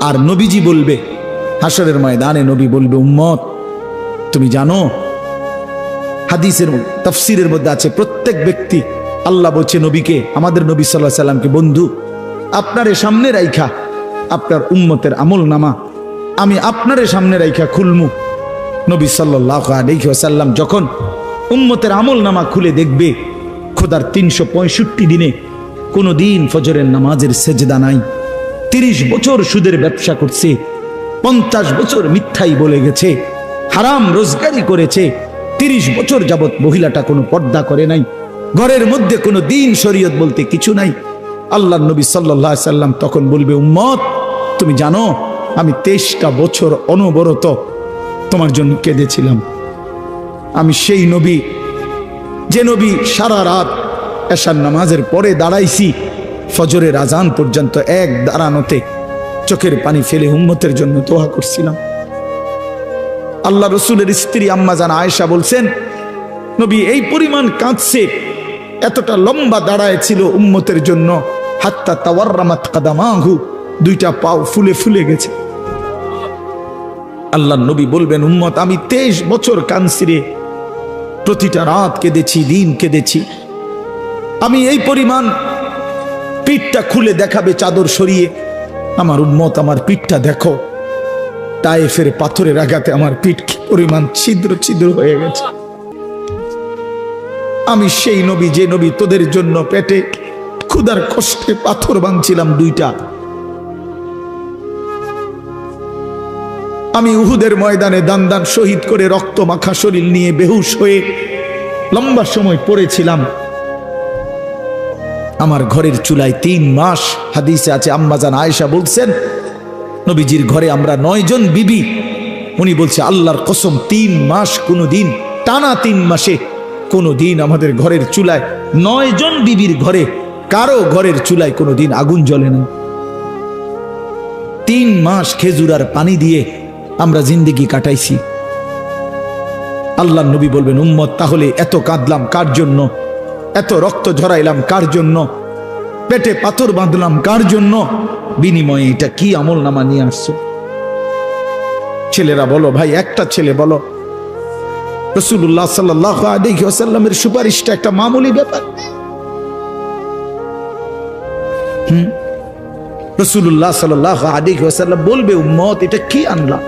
আর নবীজি বলবে, হাসরের ময়দানে নবী বলবে, উম্মত তুমি জানো, হাদিসের তাফসীরের মধ্যে আছে, প্রত্যেক ব্যক্তি আল্লাহ বলছে নবীকে, আমাদের নবী সাল্লাল্লাহু আলাইহি সাল্লামকে, বন্ধু আপনারে সামনে রাইখা আপনার উম্মতের আমল নামা আমি আপনারে সামনে রাইখা খুলমু। নবী সাল্লাল্লাহু আলাইহি ওয়াসাল্লাম যখন উম্মতের আমল নামা খুলে দেখবে, খোদার 365 দিনে কোনো দিন ফজরের নামাজের সেজদা নাই, 30 বছর সুদের ব্যবসা করছে, 50 বছর মিথ্যাই বলে গেছে, হারাম রোজগারি করেছে, 30 বছর যাবত মহিলাটা কোনো পর্দা করে নাই, ঘরের মধ্যে কোনো দিন শরীয়ত বলতে কিছু নাই। আল্লাহর নবী সাল্লাল্লাহু আলাইহি সাল্লাম তখন বলবে, উম্মত তুমি জানো আমি 23টা বছর অনবরত তোমার জন্য কেঁদেছিলাম। আমি সেই নবী, যে নবী সারা রাত এশার নামাজের পরে দাঁড়াইছি ফজরের আজান পর্যন্ত, এক দাঁড়ানোতে চোখের পানি ফেলে উম্মতের জন্য দোয়া করছিলাম। আল্লাহ রসুলের স্ত্রী আম্মা জান আয়েশা বলছেন, নবী এই পরিমাণ কাঁদছে, এতটা লম্বা দাঁড়ায় ছিল উম্মতের জন্য, হাত্তা তাওয়াররামাত কাদামাহু, 2টা পাও ফুলে ফুলে গেছে। আল্লাহ নবী বলবেন, উম্মত আমি 23 বছর কাঁদছি রে, প্রতিটা রাত কেঁদেছি, দিন কেঁদেছি। আমি এই পরিমাণ, পিঠটা খুলে দেখাবে চাদর সরিয়ে, আমার উম্মত আমার পিঠটা দেখো, তায়েফের পাথরের আঘাতে আমার পিঠ কি পরিমাণ ছিদ্র ছিদ্র হয়ে গেছে। আমি সেই নবী, যে নবী তোদের জন্য পেটে ক্ষুধার কষ্টে পাথর ভাঙছিলাম 2টা। আমি উহুদের ময়দানে দান দান শহীদ করে রক্ত মাখা শরীর নিয়ে বেহুশ হয়ে লম্বা সময় পড়েছিলাম। আমার ঘরের চুলায় 3 মাস, হাদিসে আছে আম্মা জান আয়েশা বলছেন, নবীজির ঘরে আমরা 9 জন বিবি, উনি বলছে আল্লাহর কসম 3 মাস, কোনো দিন টানা 3 মাসে কোনো দিন আমাদের ঘরের চুলায়, 9 জন বিবির ঘরে কারো ঘরের চুলায় কোনো দিন আগুন জ্বলে না। 3 মাস খেজুর আর পানি দিয়ে আমরা জিন্দেগি কাটাইছি। আল্লাহর নবী বলবেন, উম্মত তাহলে এত কাঁদলাম কার জন্য, এত রক্ত ঝরাইলাম কার জন্য, পেটে পাথর বাঁধলাম কার জন্য, বিনিময়ে এটা কি আমল নামা নিয়ে আসছো? ছেলেরা বলো, ভাই একটা ছেলে বলো, রাসূলুল্লাহ সাল্লাল্লাহু আলাইহি ওয়াসাল্লামের সুপারিশটা একটা মামুলি ব্যাপার? রাসূলুল্লাহ সাল্লাল্লাহু আলাইহি ওয়াসাল্লাম বলবে, উম্মত এটা কি আনলা?